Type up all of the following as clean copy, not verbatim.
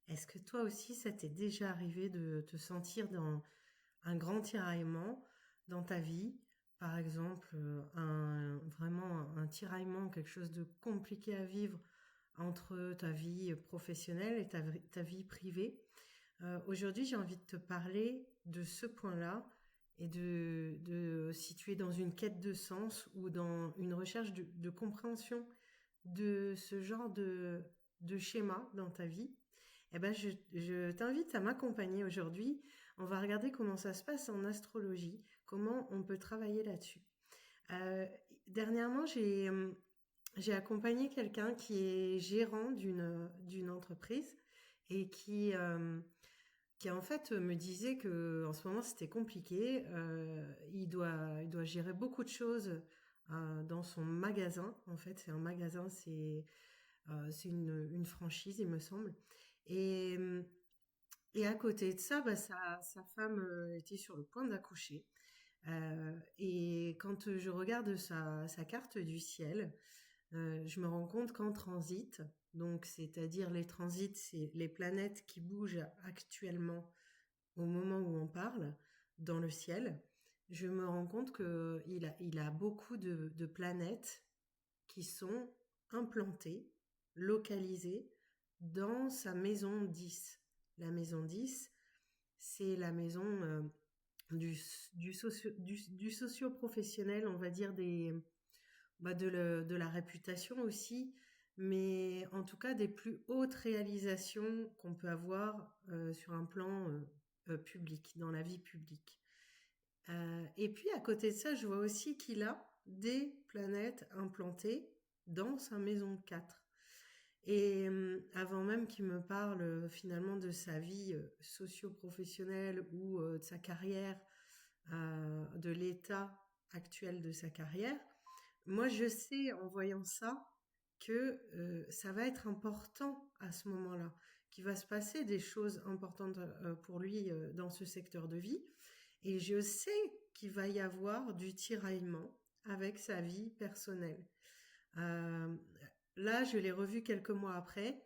Est-ce que toi aussi, ça t'est déjà arrivé de te sentir dans un grand tiraillement dans ta vie? Par exemple, vraiment un tiraillement, quelque chose de compliqué à vivre entre ta vie professionnelle et ta vie privée. Aujourd'hui, j'ai envie de te parler de ce point-là et de si tu es dans une quête de sens ou dans une recherche de compréhension de ce genre de schéma dans ta vie. Eh ben, je t'invite à m'accompagner aujourd'hui. On va regarder comment ça se passe en astrologie, comment on peut travailler là-dessus. Euh, Dernièrement, j'ai accompagné quelqu'un qui est gérant d'une entreprise et qui en fait me disait que en ce moment c'était compliqué. Il doit gérer beaucoup de choses dans son magasin. En fait, c'est un magasin, c'est une franchise, il me semble. Et, et à côté de ça, bah, sa femme était sur le point d'accoucher. Et quand je regarde sa carte du ciel, je me rends compte qu'en transit, donc c'est-à-dire les transits, c'est les planètes qui bougent actuellement au moment où on parle dans le ciel, je me rends compte il a beaucoup de planètes qui sont implantées, localisées dans sa maison 10. La maison 10, c'est la maison du socio-professionnel, on va dire, de la réputation aussi, mais en tout cas des plus hautes réalisations qu'on peut avoir sur un plan public, dans la vie publique. Et puis à côté de ça, je vois aussi qu'il a des planètes implantées dans sa maison 4. Et avant même qu'il me parle finalement de sa vie socio-professionnelle ou de sa carrière, de l'état actuel de sa carrière, moi je sais en voyant ça que ça va être important à ce moment-là, qu'il va se passer des choses importantes pour lui dans ce secteur de vie. Et je sais qu'il va y avoir du tiraillement avec sa vie personnelle. Euh, Là, je l'ai revu quelques mois après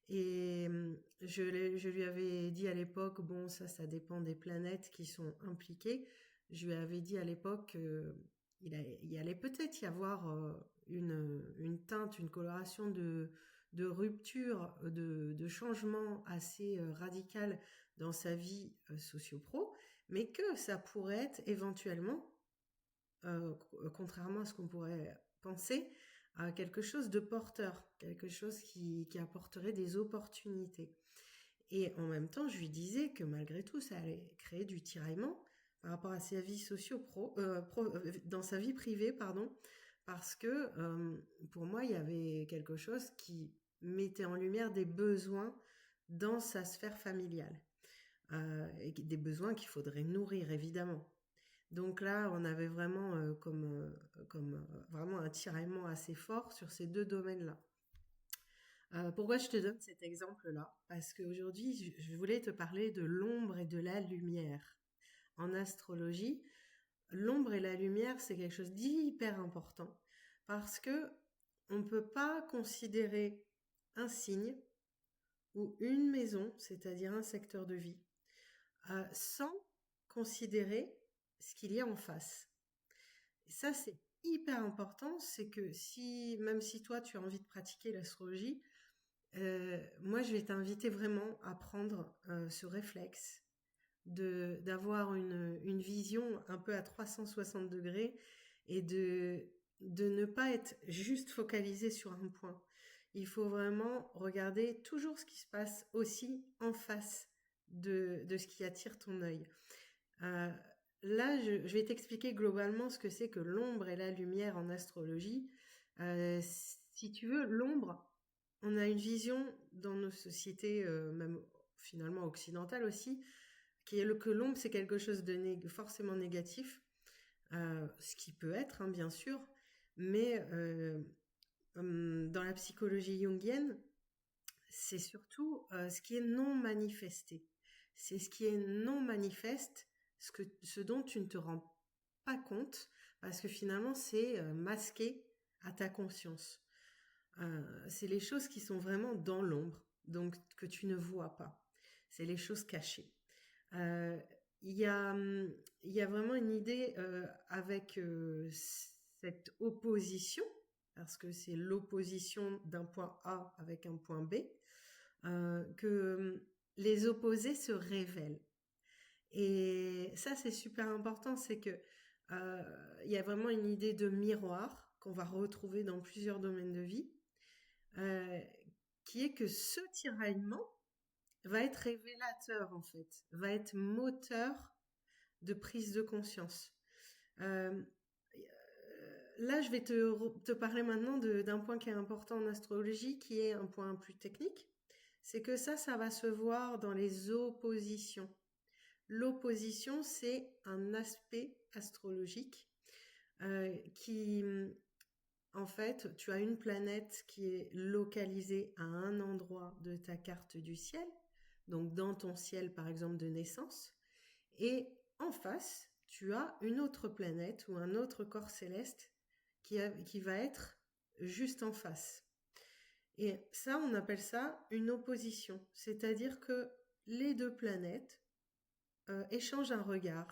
et je lui avais dit à l'époque, bon, ça dépend des planètes qui sont impliquées. Je lui avais dit à l'époque qu'il allait peut-être y avoir une teinte, une coloration de rupture, de changement assez radical dans sa vie socio-pro, mais que ça pourrait être éventuellement, contrairement à ce qu'on pourrait penser, à quelque chose de porteur, quelque chose qui apporterait des opportunités. Et en même temps, je lui disais que malgré tout, ça allait créer du tiraillement par rapport à sa vie dans sa vie privée, pardon, parce que pour moi, il y avait quelque chose qui mettait en lumière des besoins dans sa sphère familiale, et des besoins qu'il faudrait nourrir évidemment. Donc là, on avait vraiment vraiment un tiraillement assez fort sur ces deux domaines-là. Pourquoi je te donne cet exemple-là? Parce qu'aujourd'hui, je voulais te parler de l'ombre et de la lumière. En astrologie, l'ombre et la lumière, c'est quelque chose d'hyper important parce que on ne peut pas considérer un signe ou une maison, c'est-à-dire un secteur de vie, sans considérer ce qu'il y a en face. Et ça, c'est hyper important, c'est que même si toi, tu as envie de pratiquer l'astrologie, moi, je vais t'inviter vraiment à prendre ce réflexe d'avoir une vision un peu à 360 degrés et de ne pas être juste focalisé sur un point. Il faut vraiment regarder toujours ce qui se passe aussi en face de ce qui attire ton œil. Euh, Là, je vais t'expliquer globalement ce que c'est que l'ombre et la lumière en astrologie. Si tu veux, l'ombre, on a une vision dans nos sociétés, même finalement occidentales aussi, qui est que l'ombre, c'est quelque chose de forcément négatif, ce qui peut être, hein, bien sûr, mais dans la psychologie jungienne, c'est surtout ce qui est non manifesté. C'est ce qui est non manifeste, ce dont tu ne te rends pas compte, parce que finalement c'est masqué à ta conscience. C'est les choses qui sont vraiment dans l'ombre. donc que tu ne vois pas. C'est les choses cachées. Euh, il y a, il y a vraiment une idée avec cette opposition, parce que c'est l'opposition d'un point A avec un point B, que les opposés se révèlent. Et ça, c'est super important, c'est que il y a vraiment une idée de miroir qu'on va retrouver dans plusieurs domaines de vie, euh, qui est que ce tiraillement va être révélateur en fait, va être moteur de prise de conscience. Euh, Là, je vais te parler maintenant d'un point qui est important en astrologie, qui est un point plus technique. C'est que ça va se voir dans les oppositions. L'opposition, c'est un aspect astrologique qui, en fait, tu as une planète qui est localisée à un endroit de ta carte du ciel, donc dans ton ciel par exemple de naissance, et en face, tu as une autre planète ou un autre corps céleste qui va être juste en face. Et ça, on appelle ça une opposition, c'est-à-dire que les deux planètes échangent un regard.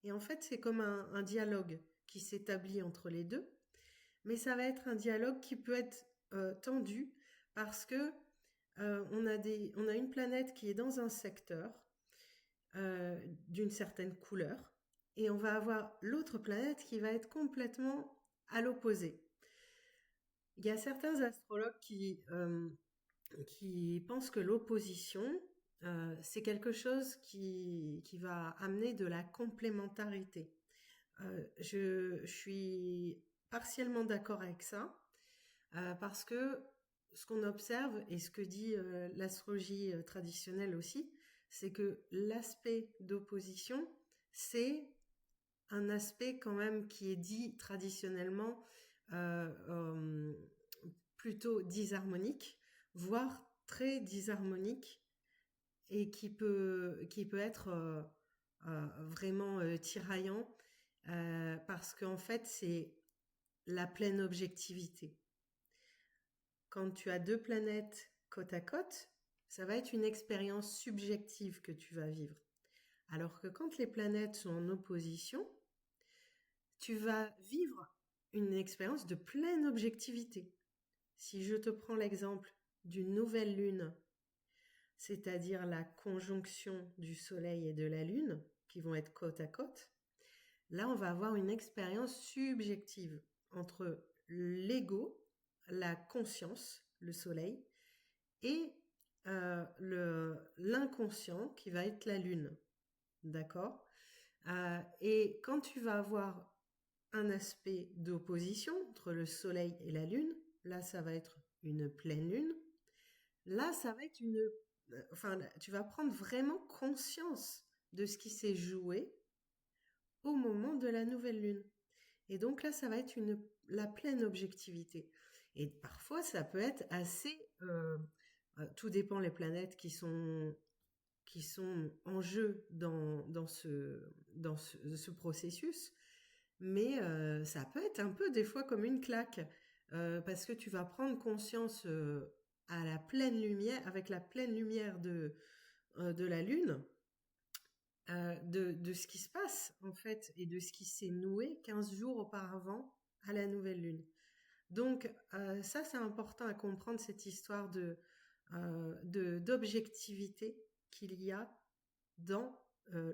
Et en fait, c'est comme un dialogue qui s'établit entre les deux, mais ça va être un dialogue qui peut être tendu parce que on a une planète qui est dans un secteur d'une certaine couleur, et on va avoir l'autre planète qui va être complètement à l'opposé. Il y a certains astrologues qui pensent que l'opposition, c'est quelque chose qui va amener de la complémentarité. Je suis partiellement d'accord avec ça, parce que ce qu'on observe et ce que dit l'astrologie traditionnelle aussi, c'est que l'aspect d'opposition, c'est un aspect quand même qui est dit traditionnellement euh, euh, plutôt disharmonique, voire très disharmonique, et qui peut être vraiment tiraillant, parce qu'en fait, c'est la pleine objectivité. Quand tu as deux planètes côte à côte, ça va être une expérience subjective que tu vas vivre. Alors que quand les planètes sont en opposition, tu vas vivre une expérience de pleine objectivité. Si je te prends l'exemple d'une nouvelle lune, c'est-à-dire la conjonction du Soleil et de la Lune, qui vont être côte à côte, là on va avoir une expérience subjective entre l'ego, la conscience, le Soleil, et l'inconscient qui va être la Lune. D'accord? Et quand tu vas avoir un aspect d'opposition entre le Soleil et la Lune, là ça va être une pleine Lune, là ça va être enfin, tu vas prendre vraiment conscience de ce qui s'est joué au moment de la nouvelle Lune. Et donc là, ça va être la pleine objectivité. Et parfois, ça peut être assez... tout dépend les planètes qui sont en jeu dans ce processus. Mais ça peut être un peu des fois comme une claque. Parce que tu vas prendre conscience à la pleine lumière, avec la pleine lumière de la Lune, de ce qui se passe en fait et de ce qui s'est noué 15 jours auparavant à la nouvelle lune. Donc ça c'est important à comprendre, cette histoire d'objectivité qu'il y a dans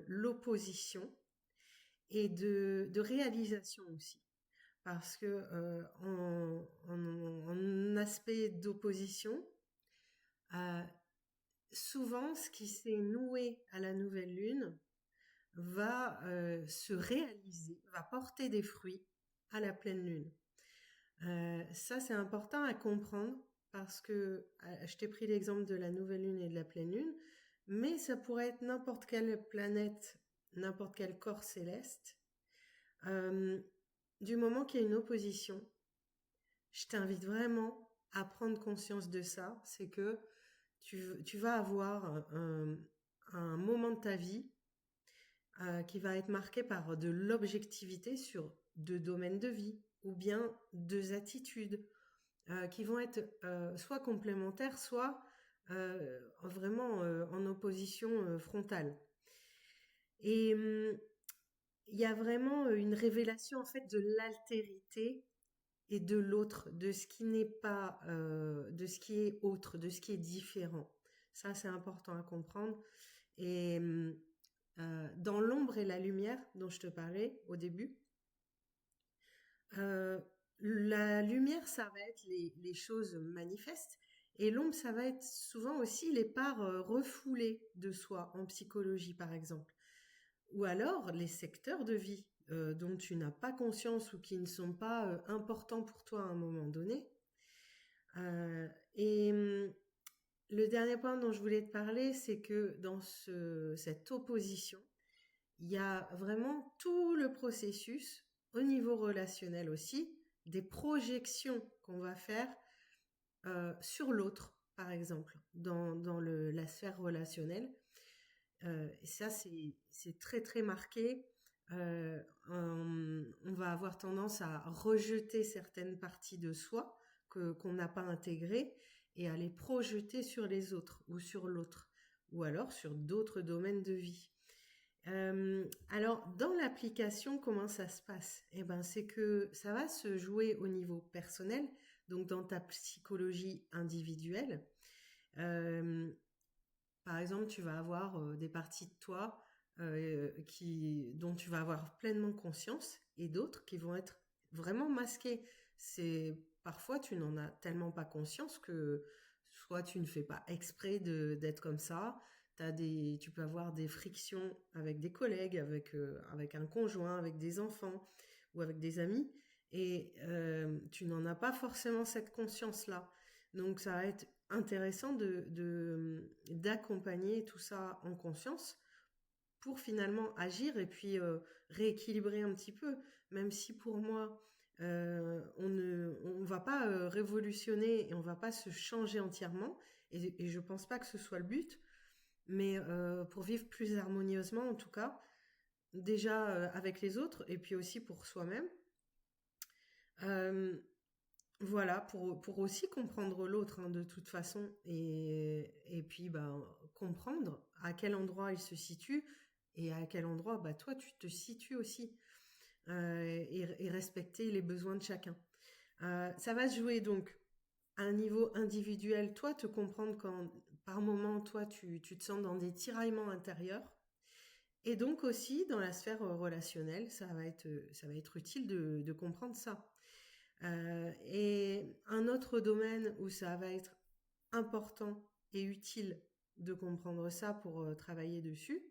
l'opposition et de réalisation aussi. Parce que en aspect d'opposition, souvent ce qui s'est noué à la nouvelle lune va se réaliser, va porter des fruits à la pleine lune. Ça, c'est important à comprendre parce que je t'ai pris l'exemple de la nouvelle lune et de la pleine lune, mais ça pourrait être n'importe quelle planète, n'importe quel corps céleste. Du moment qu'il y a une opposition, je t'invite vraiment à prendre conscience de ça. C'est que tu vas avoir un moment de ta vie qui va être marqué par de l'objectivité sur deux domaines de vie ou bien deux attitudes qui vont être soit complémentaires, soit vraiment en opposition frontale. Et il y a vraiment une révélation en fait de l'altérité et de l'autre, de ce qui n'est pas, de ce qui est autre, de ce qui est différent. Ça, c'est important à comprendre. Et dans l'ombre et la lumière dont je te parlais au début, euh, la lumière, ça va être les choses manifestes, et l'ombre, ça va être souvent aussi les parts refoulées de soi en psychologie, par exemple. Ou alors les secteurs de vie dont tu n'as pas conscience ou qui ne sont pas importants pour toi à un moment donné. Et le dernier point dont je voulais te parler, c'est que dans cette opposition, il y a vraiment tout le processus, au niveau relationnel aussi, des projections qu'on va faire sur l'autre, par exemple, dans la sphère relationnelle. Et ça, c'est très très marqué. On va avoir tendance à rejeter certaines parties de soi qu'on n'a pas intégrées et à les projeter sur les autres ou sur l'autre ou alors sur d'autres domaines de vie. Alors, dans l'application, comment ça se passe? Eh ben, c'est que ça va se jouer au niveau personnel, donc dans ta psychologie individuelle. Euh, Par exemple, tu vas avoir des parties de toi dont tu vas avoir pleinement conscience et d'autres qui vont être vraiment masquées. Parfois, tu n'en as tellement pas conscience que soit tu ne fais pas exprès d'être comme ça. Tu peux avoir des frictions avec des collègues, avec un conjoint, avec des enfants ou avec des amis, et tu n'en as pas forcément cette conscience-là. Donc ça va être intéressant d'accompagner tout ça en conscience pour finalement agir et puis rééquilibrer un petit peu. Même si pour moi, on va pas révolutionner et on va pas se changer entièrement, et je pense pas que ce soit le but, mais pour vivre plus harmonieusement en tout cas, déjà avec les autres et puis aussi pour soi-même. Euh, Voilà, pour aussi comprendre l'autre hein, de toute façon, et puis ben, comprendre à quel endroit il se situe et à quel endroit bah, toi tu te situes aussi, et respecter les besoins de chacun. Ça va se jouer donc à un niveau individuel, toi te comprendre quand par moment toi tu te sens dans des tiraillements intérieurs, et donc aussi dans la sphère relationnelle, ça va être utile de comprendre ça. Et un autre domaine où ça va être important et utile de comprendre ça pour travailler dessus,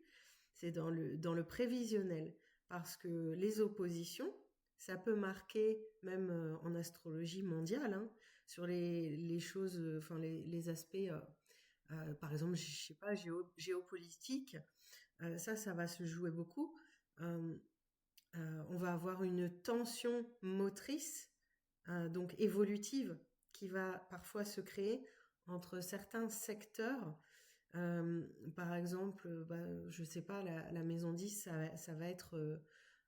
c'est dans le prévisionnel. Parce que les oppositions, ça peut marquer, même en astrologie mondiale, hein, sur les choses, enfin les aspects, par exemple, je sais pas, géopolitique, ça va se jouer beaucoup. Euh, on va avoir une tension motrice donc évolutive, qui va parfois se créer entre certains secteurs. Par exemple, bah, je sais pas, la maison 10, ça va être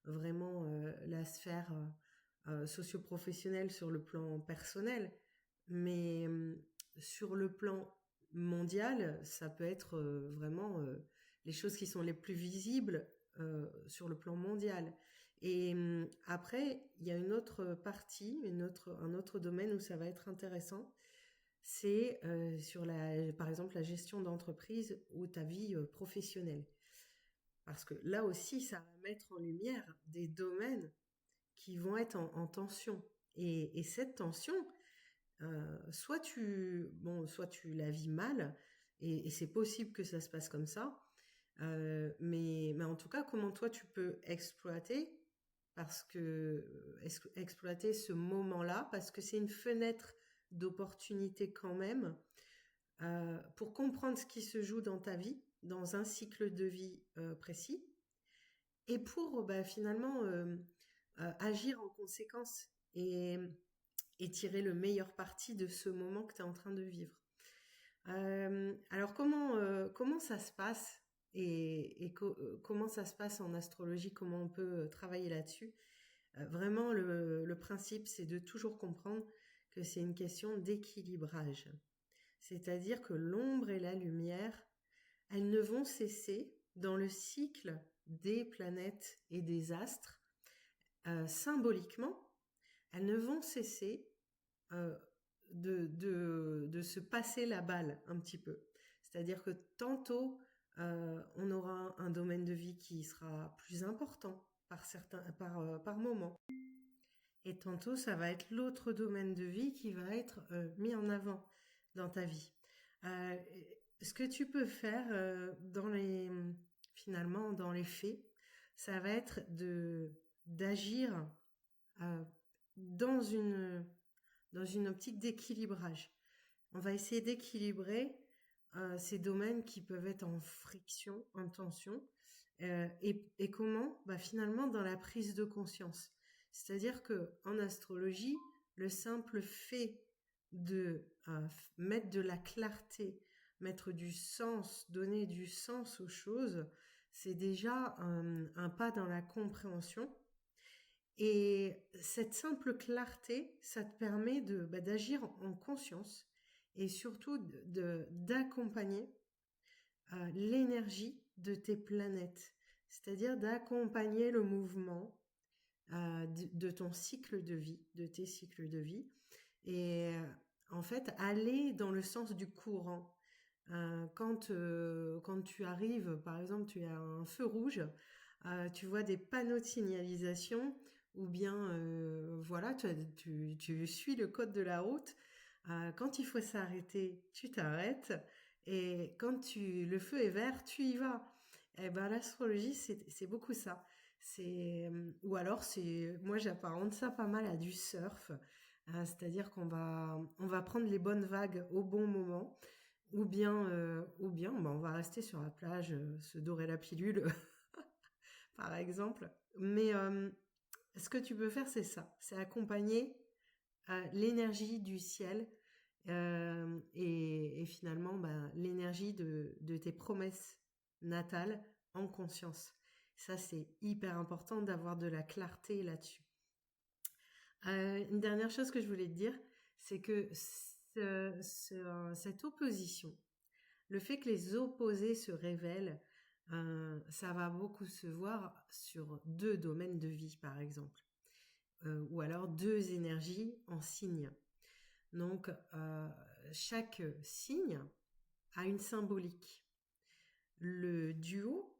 vraiment la sphère socio-professionnelle sur le plan personnel, mais sur le plan mondial, ça peut être vraiment les choses qui sont les plus visibles sur le plan mondial. Et après, il y a une autre partie, un autre domaine où ça va être intéressant, c'est sur par exemple la gestion d'entreprise ou ta vie professionnelle. Parce que là aussi, ça va mettre en lumière des domaines qui vont être en tension. Et cette tension, soit tu la vis mal, et c'est possible que ça se passe comme ça, mais en tout cas, comment toi tu peux exploiter, parce que exploiter ce moment-là, parce que c'est une fenêtre d'opportunité quand même, pour comprendre ce qui se joue dans ta vie, dans un cycle de vie précis, et pour bah, finalement agir en conséquence et tirer le meilleur parti de ce moment que tu es en train de vivre. Alors comment ça se passe, comment ça se passe en astrologie, comment on peut travailler là-dessus? Vraiment, le principe, c'est de toujours comprendre que c'est une question d'équilibrage. C'est-à-dire que l'ombre et la lumière, elles ne vont cesser dans le cycle des planètes et des astres, symboliquement, elles ne vont cesser euh, de se passer la balle un petit peu. C'est-à-dire que tantôt, on aura un domaine de vie qui sera plus important par moment. Et tantôt, ça va être l'autre domaine de vie qui va être mis en avant dans ta vie. Euh, Ce que tu peux faire finalement, dans les faits, ça va être d'agir euh, dans dans une optique d'équilibrage. On va essayer d'équilibrer ces domaines qui peuvent être en friction, en tension. Et comment? Bah, finalement, dans la prise de conscience. C'est-à-dire que en astrologie, le simple fait de mettre de la clarté, mettre du sens, donner du sens aux choses, c'est déjà un pas dans la compréhension. Et cette simple clarté, ça te permet d'agir en conscience et surtout d'accompagner l'énergie de tes planètes. C'est-à-dire d'accompagner le mouvement de ton cycle de vie, de tes cycles de vie. Et en fait, aller dans le sens du courant. Quand tu arrives, par exemple, tu as un feu rouge, tu vois des panneaux de signalisation, ou bien voilà, tu suis le code de la route. Quand il faut s'arrêter, tu t'arrêtes. Et le feu est vert, tu y vas. Et ben l'astrologie, c'est beaucoup ça. Ou alors moi j'apparente ça pas mal à du surf. C'est-à-dire on va prendre les bonnes vagues au bon moment, ou bien bah, on va rester sur la plage, se dorer la pilule, par exemple. Mais ce que tu peux faire, c'est ça, c'est accompagner l'énergie du ciel et finalement bah, l'énergie de tes promesses natales en conscience. Ça, c'est hyper important d'avoir de la clarté là-dessus. Une dernière chose que je voulais te dire, c'est que cette opposition, le fait que les opposés se révèlent, ça va beaucoup se voir sur deux domaines de vie, par exemple, ou alors deux énergies en signe. Donc, chaque signe a une symbolique. Le duo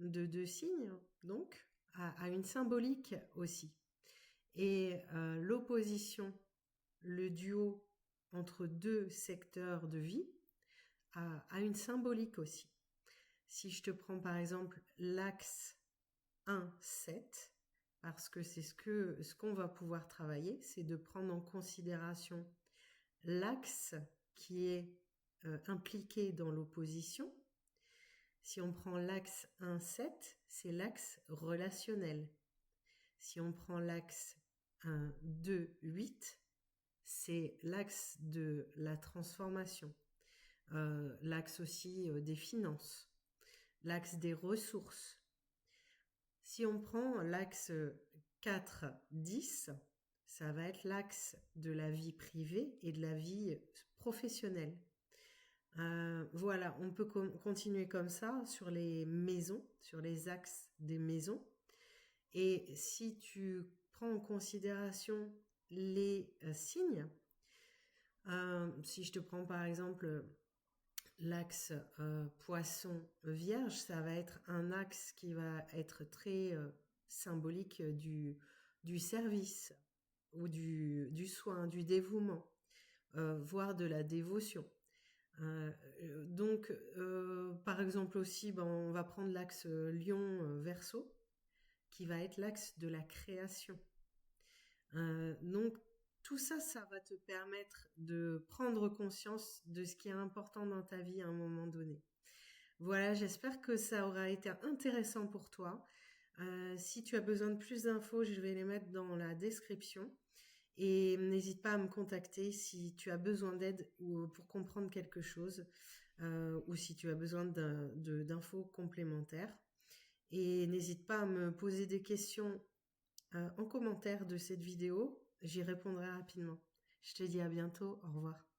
de deux signes, donc, a une symbolique aussi. Et l'opposition, le duo entre deux secteurs de vie, a une symbolique aussi. Si je te prends par exemple l'axe 1-7, parce que c'est ce qu'on va pouvoir travailler, c'est de prendre en considération l'axe qui est impliqué dans l'opposition. Si on prend l'axe 1-7, c'est l'axe relationnel. Si on prend l'axe 1-2-8, c'est l'axe de la transformation. L'axe aussi des finances, l'axe des ressources. Si on prend l'axe 4-10, ça va être l'axe de la vie privée et de la vie professionnelle. Voilà, on peut continuer comme ça sur les maisons, sur les axes des maisons. Et si tu prends en considération les signes, si je te prends par exemple l'axe poisson vierge, ça va être un axe qui va être très symbolique du service ou du soin, du dévouement, voire de la dévotion. Donc, par exemple aussi, ben, on va prendre l'axe lion-verseau, qui va être l'axe de la création. Donc, tout ça, ça va te permettre de prendre conscience de ce qui est important dans ta vie à un moment donné. Voilà, j'espère que ça aura été intéressant pour toi. Si tu as besoin de plus d'infos, je vais les mettre dans la description. Et n'hésite pas à me contacter si tu as besoin d'aide ou pour comprendre quelque chose ou si tu as besoin d'infos complémentaires. Et n'hésite pas à me poser des questions en commentaire de cette vidéo. J'y répondrai rapidement. Je te dis à bientôt. Au revoir.